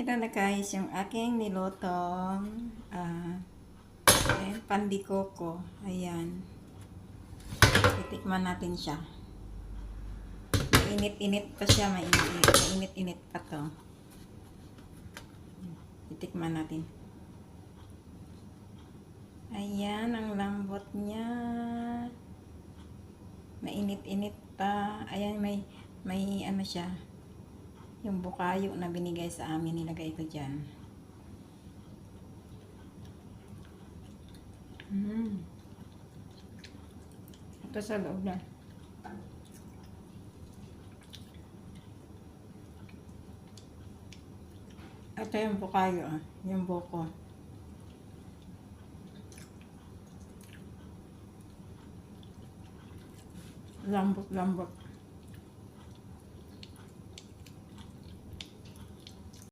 Ito na guys, yung aking nilutong pandikoko. Ayan. Titikman natin siya. Mainit-init pa siya. Mainit-init pa to. Titikman natin. Ayan, ang lambot niya. Mainit-init pa. Ayan, may ano siya. Yung bukayo na binigay sa amin, nilagay ko dyan. Ito sa loob na. Ito yung bukayo, yung buko. Lambot-lambot.